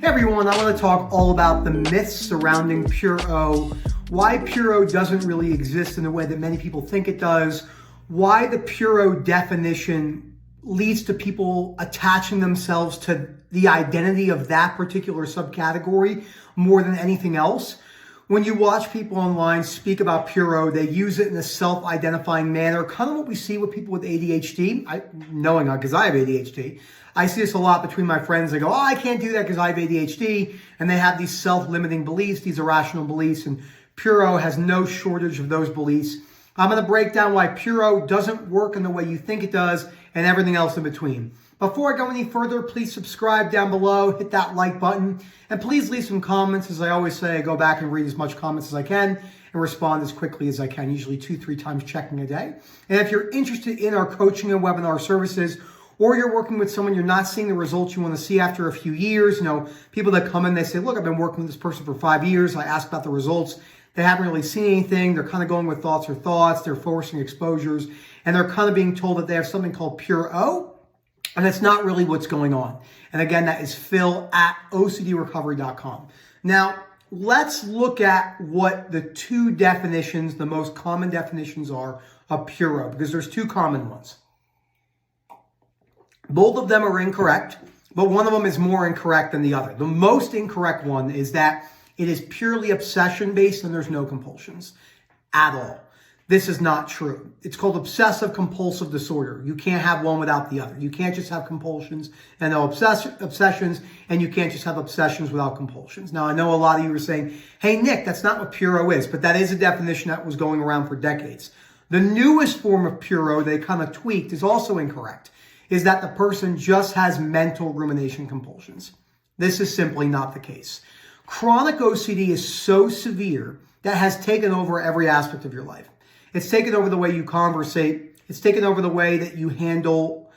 Hey everyone, I want to talk all about the myths surrounding Puro, why Puro doesn't really exist in the way that many people think it does, why the Puro definition leads to people attaching themselves to the identity of that particular subcategory more than anything else. When you watch people online speak about Puro, they use it in a self-identifying manner, kind of what we see with people with ADHD. Because I have ADHD, I see this a lot between my friends. They go, I can't do that because I have ADHD. And they have these self-limiting beliefs, these irrational beliefs, and Puro has no shortage of those beliefs. I'm going to break down why Puro doesn't work in the way you think it does and everything else in between. Before I go any further, please subscribe down below, hit that like button, and please leave some comments. As I always say, I go back and read as much comments as I can and respond as quickly as I can, usually 2-3 times checking a day. And if you're interested in our coaching and webinar services, or you're working with someone, you're not seeing the results you want to see after a few years, people that come in, they say, look, I've been working with this person for 5 years. I ask about the results. They haven't really seen anything. They're kind of going with thoughts. They're forcing exposures, and they're kind of being told that they have something called Puro, and it's not really what's going on. And again, that is Phil at OCDrecovery.com. Now, let's look at what the two definitions, the most common definitions are of Puro, because there's two common ones. Both of them are incorrect, but one of them is more incorrect than the other. The most incorrect one is that it is purely obsession-based and there's no compulsions at all. This is not true. It's called obsessive compulsive disorder. You can't have one without the other. You can't just have compulsions and no obsessions, and you can't just have obsessions without compulsions. Now, I know a lot of you are saying, hey, Nick, that's not what Puro is, but that is a definition that was going around for decades. The newest form of Puro they kind of tweaked is also incorrect, is that the person just has mental rumination compulsions. This is simply not the case. Chronic OCD is so severe that it has taken over every aspect of your life. It's taken over the way you conversate. It's taken over the way that you handle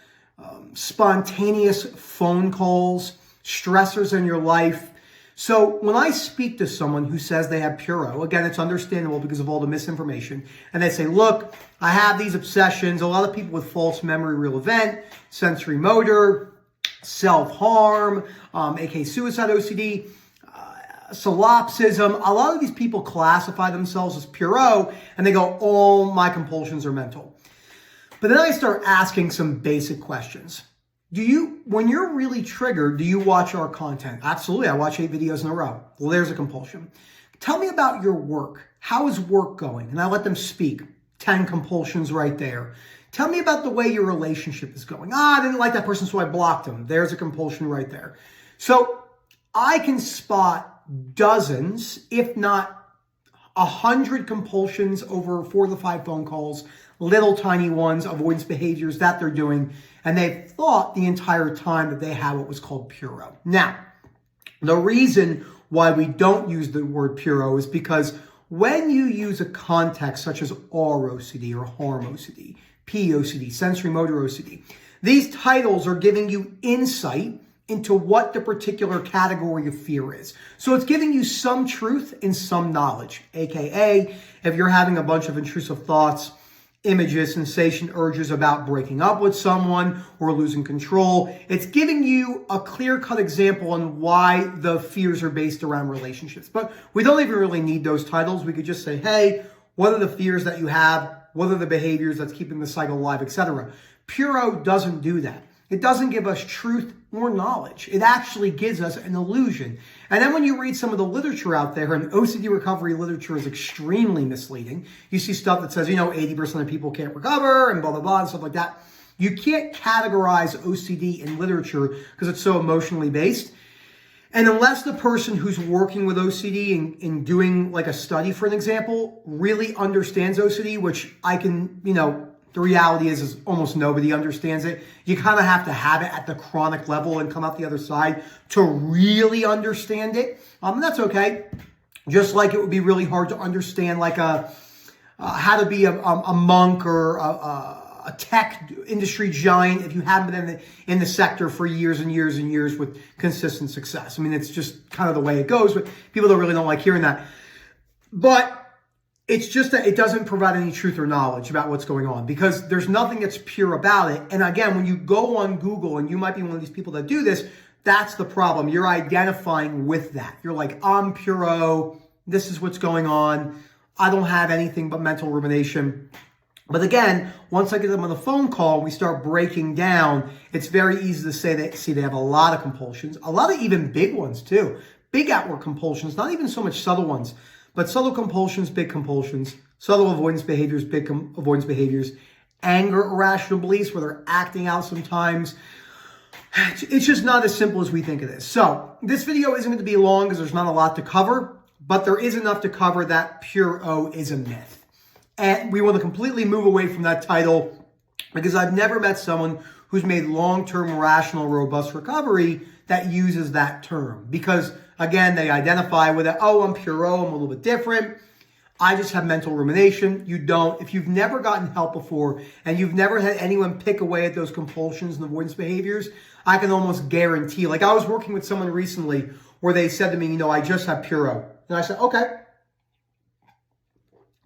spontaneous phone calls, stressors in your life. So when I speak to someone who says they have Puro, again, it's understandable because of all the misinformation, and they say, look, I have these obsessions. A lot of people with false memory real event, sensory motor, self-harm, aka suicide OCD, solipsism. A lot of these people classify themselves as Puro, and they go, all my compulsions are mental. But then I start asking some basic questions. When you're really triggered, do you watch our content? Absolutely. I watch 8 videos in a row. Well, there's a compulsion. Tell me about your work. How is work going? And I let them speak. 10 compulsions right there. Tell me about the way your relationship is going. I didn't like that person, so I blocked him. There's a compulsion right there. So I can spot dozens, if not 100 compulsions over 4 to 5 phone calls, little tiny ones, avoidance behaviors that they're doing, and they've thought the entire time that they have what was called Puro. Now, the reason why we don't use the word Puro is because when you use a context such as ROCD or harm OCD, POCD, sensory motor OCD, these titles are giving you insight into what the particular category of fear is. So it's giving you some truth and some knowledge, aka if you're having a bunch of intrusive thoughts, images, sensation, urges about breaking up with someone or losing control, it's giving you a clear-cut example on why the fears are based around relationships. But we don't even really need those titles. We could just say, hey, what are the fears that you have? What are the behaviors that's keeping the cycle alive, etc. Puro doesn't do that. It doesn't give us truth or knowledge. It actually gives us an illusion. And then when you read some of the literature out there, and OCD recovery literature is extremely misleading. You see stuff that says, 80% of people can't recover and blah, blah, blah, and stuff like that. You can't categorize OCD in literature because it's so emotionally based. And unless the person who's working with OCD and doing like a study, for an example, really understands OCD, which I can, the reality is almost nobody understands it. You kind of have to have it at the chronic level and come out the other side to really understand it. And that's okay. Just like it would be really hard to understand like how to be a monk or a tech industry giant if you haven't been in the sector for years and years and years with consistent success. I mean, it's just kind of the way it goes, but people don't like hearing that. But it's just that it doesn't provide any truth or knowledge about what's going on because there's nothing that's pure about it. And again, when you go on Google, and you might be one of these people that do this, That's the problem. You're identifying with that. You're like, I'm Puro. This is what's going on. I don't have anything but mental rumination. But again, once I get them on the phone call, we start breaking down. It's very easy to say that, see, they have a lot of compulsions, a lot of even big ones too. Big outward compulsions, not even so much subtle ones, but subtle compulsions, big compulsions, subtle avoidance behaviors, big avoidance behaviors, anger, irrational beliefs where they're acting out sometimes. It's just not as simple as we think it is. So this video isn't going to be long because there's not a lot to cover, but there is enough to cover that Puro is a myth. And we want to completely move away from that title because I've never met someone who's made long-term rational, robust recovery that uses that term. Because again, they identify with it. Oh, I'm Puro, I'm a little bit different. I just have mental rumination. You don't. If you've never gotten help before and you've never had anyone pick away at those compulsions and avoidance behaviors, I can almost guarantee. Like I was working with someone recently where they said to me, you know, I just have Puro. And I said, okay.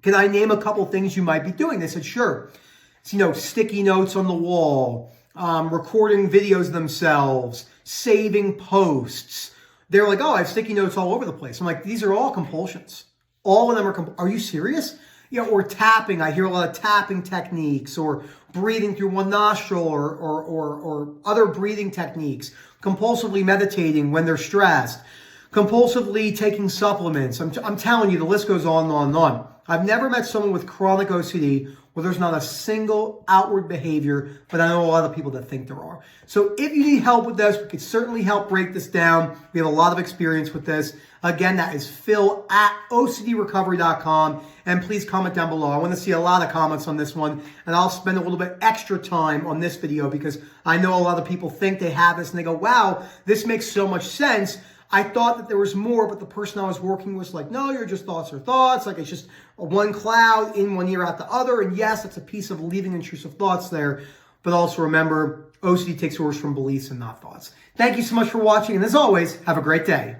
Can I name a couple things you might be doing? They said, sure. It's, you know, sticky notes on the wall, recording videos themselves, saving posts. They're like, oh, I have sticky notes all over the place. I'm like, these are all compulsions. All of them are you serious? You know, or tapping. I hear a lot of tapping techniques or breathing through one nostril or other breathing techniques. Compulsively meditating when they're stressed. Compulsively taking supplements. I'm telling you, the list goes on and on and on. I've never met someone with chronic OCD where there's not a single outward behavior, but I know a lot of people that think there are. So if you need help with this, we could certainly help break this down. We have a lot of experience with this. Again, that is phil@ocdrecovery.com. And please comment down below. I want to see a lot of comments on this one. And I'll spend a little bit extra time on this video because I know a lot of people think they have this and they go, wow, this makes so much sense. I thought that there was more, but the person I was working with was like, no, you're just thoughts are thoughts. Like it's just one cloud in one ear out the other. And yes, it's a piece of leaving intrusive thoughts there. But also remember, OCD takes orders from beliefs and not thoughts. Thank you so much for watching. And as always, have a great day.